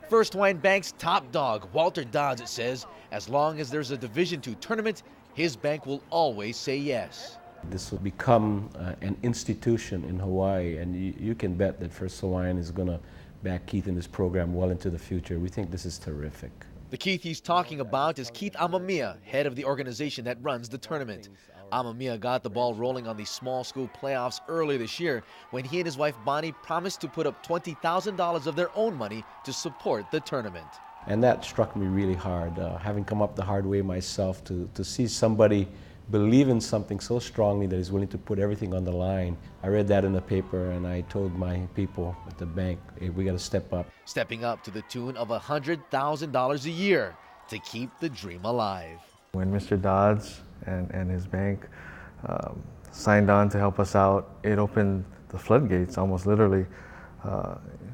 First Hawaiian Bank's top dog, Walter Dods, says as long as there's a Division II tournament, his bank will always say yes. This will become an institution in Hawaii, and you can bet that First Hawaiian is going to back Keith in this program well into the future. We think this is terrific. The Keith he's talking about is Keith Amamiya, head of the organization that runs the tournament. Amamiya got the ball rolling on the small school playoffs earlier this year when he and his wife Bonnie promised to put up $20,000 of their own money to support the tournament. And that struck me really hard, having come up the hard way myself, to see somebody believe in something so strongly that he's willing to put everything on the line. I read that in the paper and I told my people at the bank, hey, we got to step up. Stepping up to the tune of $100,000 a year to keep the dream alive. When Mr. Dodds and his bank signed on to help us out, it opened the floodgates, almost literally,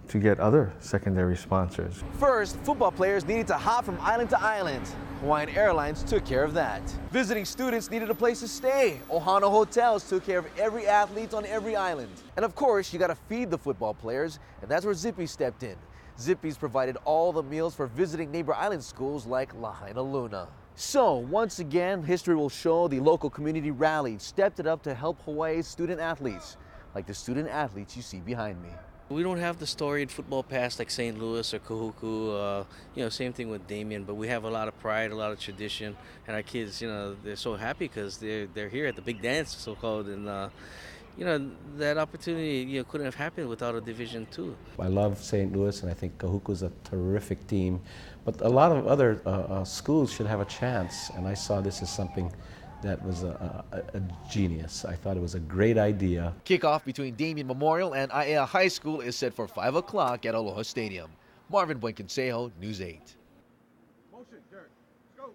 to get other secondary sponsors. First, football players needed to hop from island to island. Hawaiian Airlines took care of that. Visiting students needed a place to stay. Ohana Hotels took care of every athlete on every island. And of course, you got to feed the football players, and that's where Zippy stepped in. Zippy's provided all the meals for visiting neighbor island schools like Lahaina Luna. So, once again, history will show the local community rallied, stepped it up to help Hawaii's student athletes, like the student athletes you see behind me. We don't have the storied football past like St. Louis or Kahuku, same thing with Damien, but we have a lot of pride, a lot of tradition, and our kids, they're so happy because they're here at the big dance, so-called, and that opportunity couldn't have happened without a Division II. I love St. Louis, and I think Kahuku's a terrific team, but a lot of other schools should have a chance, and I saw this as something that was a genius. I thought it was a great idea. Kickoff between Damien Memorial and Aiea High School is set for 5 o'clock at Aloha Stadium. Marvin Buenconsejo, News 8. Motion, Derek. Let's go.